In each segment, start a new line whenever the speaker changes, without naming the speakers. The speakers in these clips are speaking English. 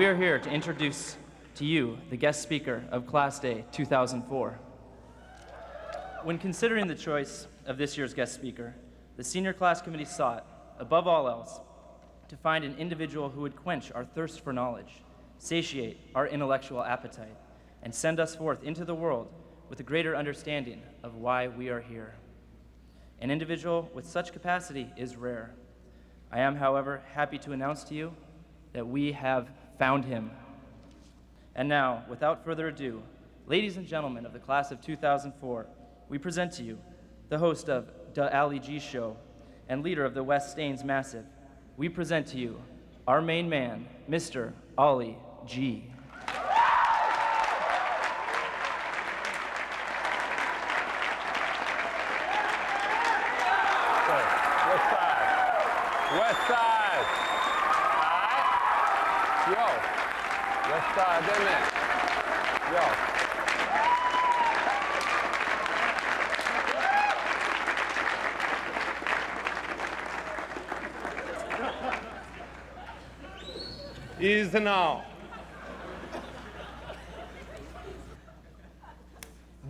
We are here to introduce to you the guest speaker of Class Day 2004. When considering the choice of this year's guest speaker, the senior class committee sought, above all else, to find an individual who would quench our thirst for knowledge, satiate our intellectual appetite, and send us forth into the world with a greater understanding of why we are here. An individual with such capacity is rare. I am, however, happy to announce to you that we have found him. And now, without further ado, ladies and gentlemen of the class of 2004, we present to you the host of The Ali G Show and leader of the West Staines Massive. We present to you our main man, Mr. Ali G.
West side. Alright? Yo. West side, isn't it? Yo. Easy now.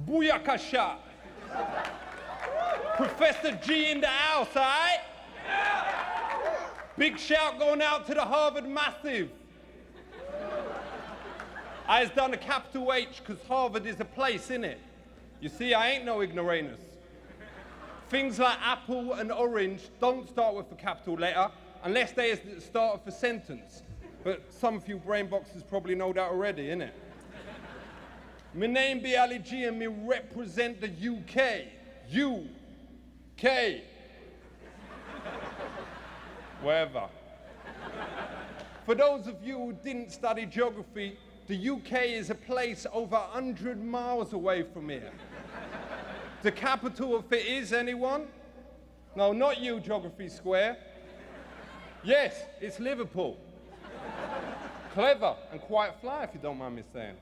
Booyakasha. Professor G in the house, alright? Big shout going out to the Harvard Massive. I has done a capital H because Harvard is a place, innit? You see, I ain't no ignoramus. Things like apple and orange don't start with a capital letter unless they is the start of a sentence. But some of you brain boxes probably know that already, innit? My name be Ali G and me represent the UK. UK. Wherever. For those of you who didn't study geography, the UK is a place over 100 miles away from here. The capital of it is, anyone? No, not you, Geography Square. Yes, it's Liverpool. Clever and quite fly, if you don't mind me saying.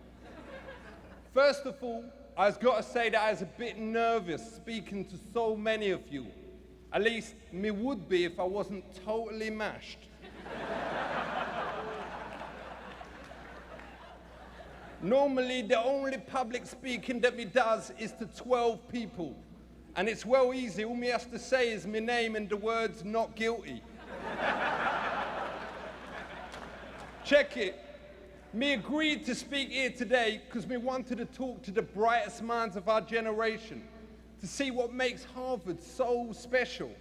First of all, I've got to say that I was a bit nervous speaking to so many of you. At least, me would be if I wasn't totally mashed. Normally, the only public speaking that me does is to 12 people. And it's well easy, all me has to say is my name and the words not guilty. Check it. Me agreed to speak here today because me wanted to talk to the brightest minds of our generation, to see what makes Harvard so special,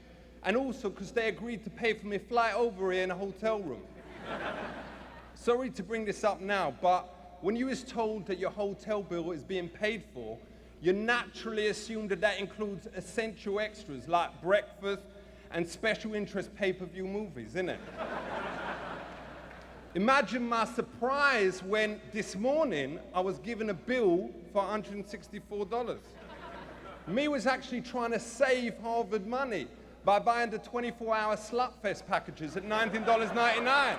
and also because they agreed to pay for me flight over here in a hotel room. Sorry to bring this up now, but when you was told that your hotel bill is being paid for, you naturally assume that that includes essential extras like breakfast and special interest pay-per-view movies, innit? Imagine my surprise when this morning I was given a bill for $164. Me was actually trying to save Harvard money by buying the 24-hour Slutfest packages at $19.99.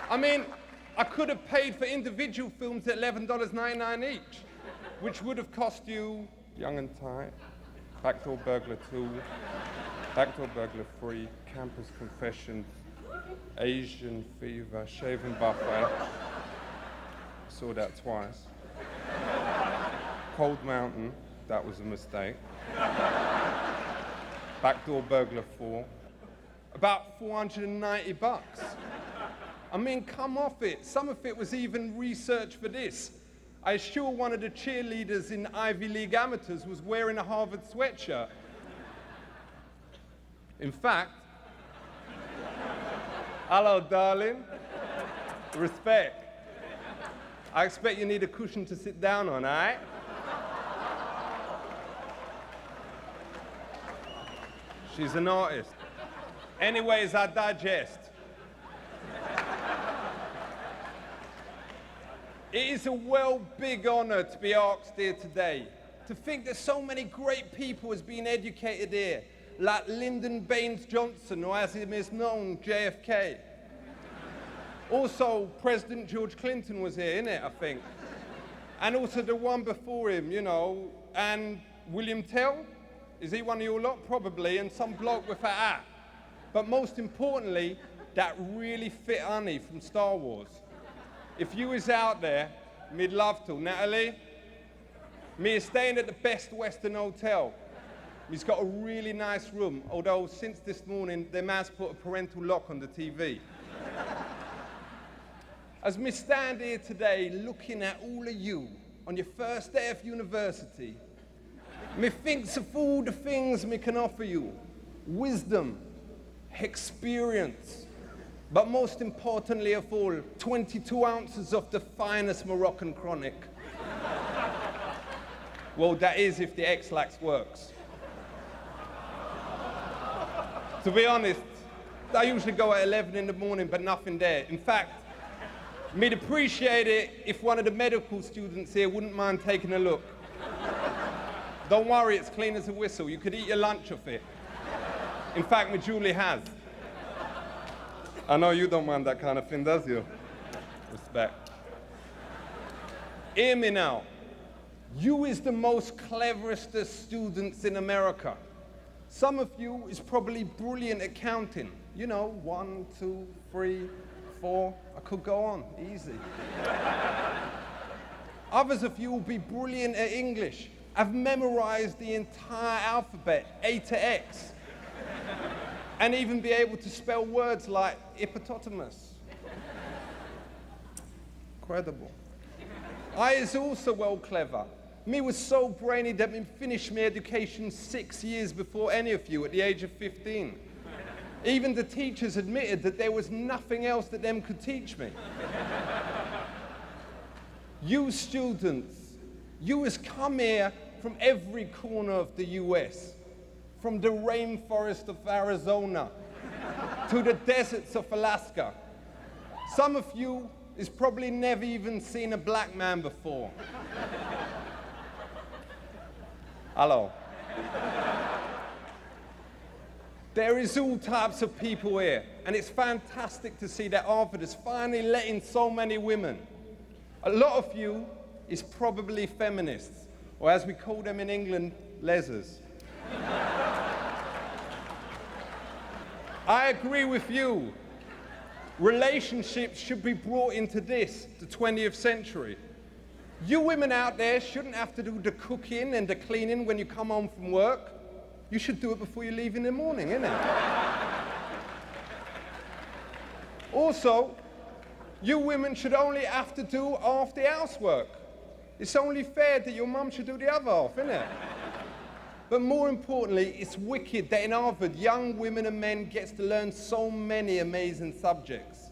I mean, I could have paid for individual films at $11.99 each, which would have cost you Young and Tight, Backdoor Burglar 2, Backdoor Burglar 3, Campus Confessions, Asian Fever, Shaving Buffet. Saw that twice. Cold Mountain, that was a mistake. Backdoor Burglar 4, about $490. I mean, come off it. Some of it was even research for this. I assure one of the cheerleaders in Ivy League Amateurs was wearing a Harvard sweatshirt. In fact, hello, darling. Respect. I expect you need a cushion to sit down on, all right? She's an artist. Anyways, I digest. It is a big honor to be asked here today. To think that so many great people has been educated here, like Lyndon Baines Johnson, or as he is known, JFK. Also, President George Clinton was here, innit, I think. And also the one before him, you know, and William Tell. Is he one of your lot? Probably, and some bloke with a hat. But most importantly, that really fit honey from Star Wars. If you was out there, me'd love to. Natalie, me is staying at the Best Western Hotel. He's got a really nice room, although since this morning, they must put a parental lock on the TV. As me stand here today, looking at all of you on your first day of university, me thinks of all the things me can offer you. Wisdom, experience, but most importantly of all, 22 ounces of the finest Moroccan chronic. Well, that is if the X-Lax works. To be honest, I usually go at 11 in the morning, but nothing there. In fact, me'd appreciate it if one of the medical students here wouldn't mind taking a look. Don't worry, it's clean as a whistle. You could eat your lunch off it. In fact, me Julie has. I know you don't mind that kind of thing, does you? Respect. Hear me now. You is the most cleverest of students in America. Some of you is probably brilliant at counting. You know, 1, 2, 3, 4. I could go on, easy. Others of you will be brilliant at English. I've memorized the entire alphabet, A to X. And even be able to spell words like hippopotamus. Incredible. I is also well clever. Me was so brainy that me finished my education 6 years before any of you at the age of 15. Even the teachers admitted that there was nothing else that them could teach me. You students, you has come here from every corner of the US, from the rainforest of Arizona to the deserts of Alaska. Some of you has probably never even seen a black man before. Hello. There is all types of people here, and it's fantastic to see that Harvard is finally letting so many women. A lot of you is probably feminists, or as we call them in England, lesers. I agree with you. Relationships should be brought into this, the 20th century. You women out there shouldn't have to do the cooking and the cleaning when you come home from work. You should do it before you leave in the morning, innit? Also, you women should only have to do half the housework. It's only fair that your mum should do the other half, innit? But more importantly, it's wicked that in Harvard, young women and men gets to learn so many amazing subjects.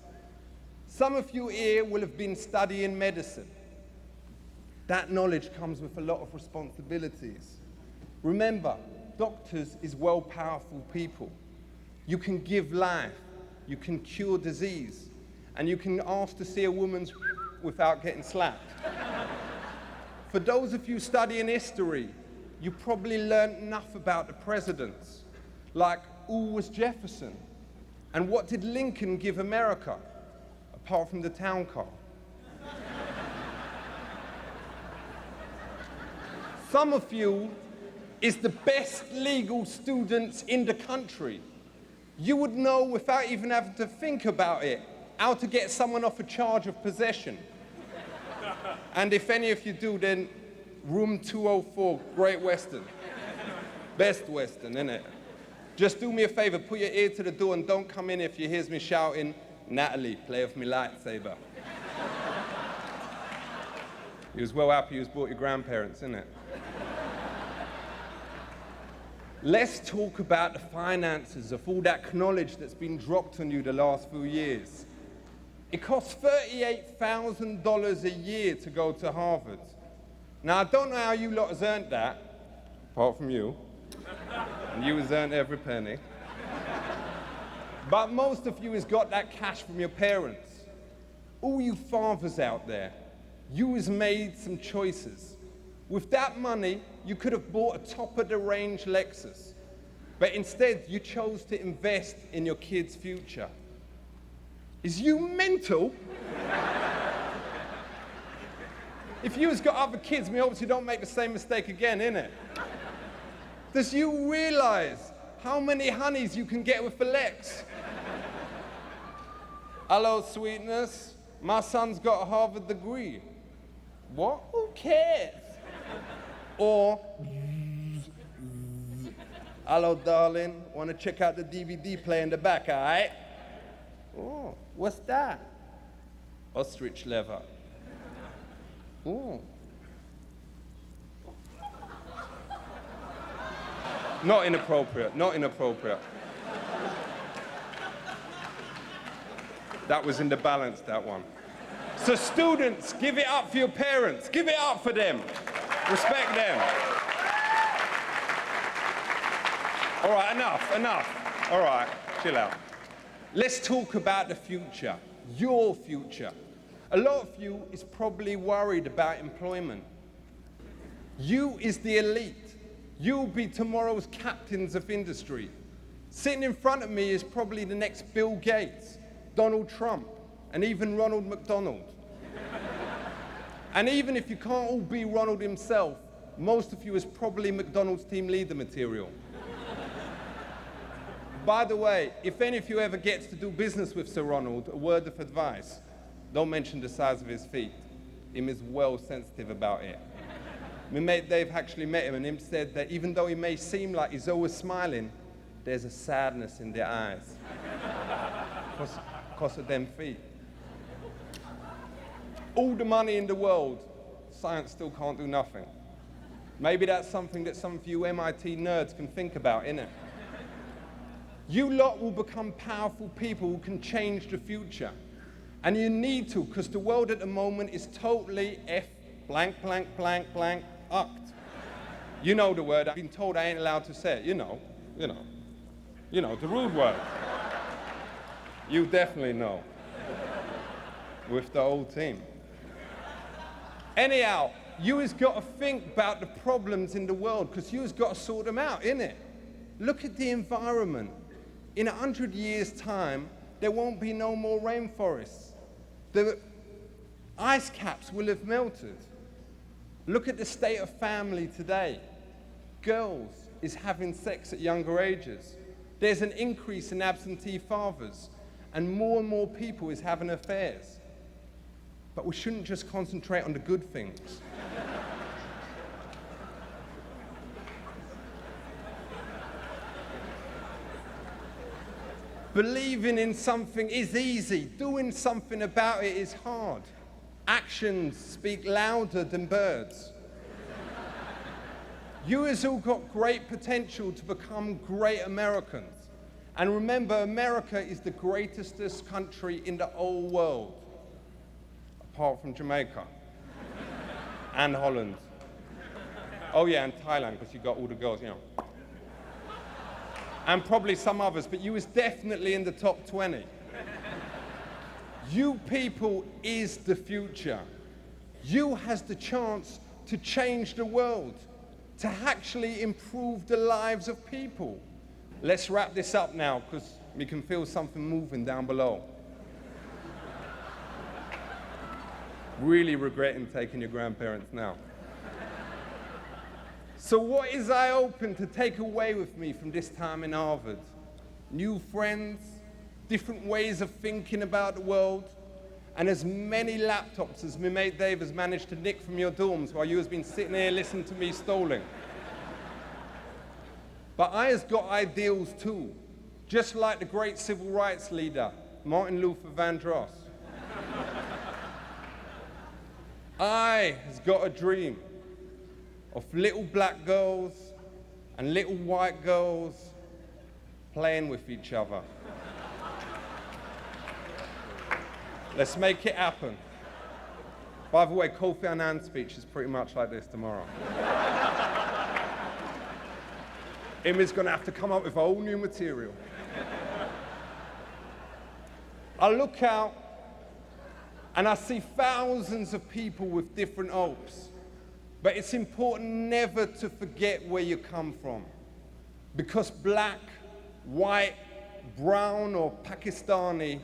Some of you here will have been studying medicine. That knowledge comes with a lot of responsibilities. Remember, doctors is well powerful people. You can give life, you can cure disease, and you can ask to see a woman's without getting slapped. For those of you studying history, you probably learned enough about the presidents, like who was Jefferson, and what did Lincoln give America, apart from the town car. Some of you is the best legal students in the country. You would know without even having to think about it, how to get someone off a charge of possession. And if any of you do, then room 204, Great Western. Best Western, innit? Just do me a favor, put your ear to the door and don't come in if you hear me shouting, Natalie, play with me lightsaber. You was well happy you was brought your grandparents, innit? Let's talk about the finances of all that knowledge that's been dropped on you the last few years. It costs $38,000 a year to go to Harvard. Now, I don't know how you lot has earned that, apart from you. And you has earned every penny. But most of you has got that cash from your parents. All you fathers out there, you has made some choices. With that money, you could have bought a top-of-the-range Lexus. But instead, you chose to invest in your kids' future. Is you mental? If you has got other kids, me hopes you don't make the same mistake again, innit? Does you realize how many honeys you can get with a Lex? Hello, sweetness. My son's got a Harvard degree. What? Who cares? Or, hello, darling. Want to check out the DVD player in the back, all right? Oh, what's that? Ostrich leather. Oh. Not inappropriate, not inappropriate. That was in the balance, that one. So students, give it up for your parents. Give it up for them. Respect them. All right, enough. All right, chill out. Let's talk about the future, your future. A lot of you is probably worried about employment. You is the elite. You'll be tomorrow's captains of industry. Sitting in front of me is probably the next Bill Gates, Donald Trump, and even Ronald McDonald. And even if you can't all be Ronald himself, most of you is probably McDonald's team leader material. By the way, if any of you ever gets to do business with Sir Ronald, a word of advice, don't mention the size of his feet. Him is well sensitive about it. My mate Dave actually met him, and him said that even though he may seem like he's always smiling, there's a sadness in their eyes. Because of them feet. All the money in the world, science still can't do nothing. Maybe that's something that some of you MIT nerds can think about, innit? You lot will become powerful people who can change the future. And you need to, because the world at the moment is totally ucked. You know the word. I've been told I ain't allowed to say it. You know, the rude word. You definitely know. With the whole team. Anyhow, you has got to think about the problems in the world, because you has got to sort them out, innit? Look at the environment. In 100 years' time, there won't be no more rainforests. The ice caps will have melted. Look at the state of family today. Girls is having sex at younger ages. There's an increase in absentee fathers, and more people is having affairs. But we shouldn't just concentrate on the good things. Believing in something is easy. Doing something about it is hard. Actions speak louder than birds. You has all got great potential to become great Americans. And remember, America is the greatest country in the whole world. Apart from Jamaica. And Holland. Oh yeah, and Thailand, because you got all the girls, you know. And probably some others, but you was definitely in the top 20. You people is the future. You has the chance to change the world, to actually improve the lives of people. Let's wrap this up now, because we can feel something moving down below. Really regretting taking your grandparents now. So what is I hoping to take away with me from this time in Harvard? New friends, different ways of thinking about the world, and as many laptops as my mate Dave has managed to nick from your dorms while you has been sitting here listening to me stalling. But I has got ideals too, just like the great civil rights leader, Martin Luther Vandross. I has got a dream of little black girls and little white girls playing with each other. Let's make it happen. By the way, Kofi Annan's speech is pretty much like this tomorrow. Him is gonna have to come up with a whole new material. I look out and I see thousands of people with different hopes. But it's important never to forget where you come from. Because black, white, brown, or Pakistani,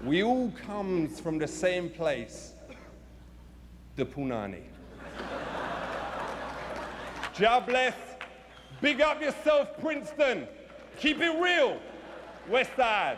we all comes from the same place, the Punani. God bless. Big up yourself, Princeton. Keep it real. West Side.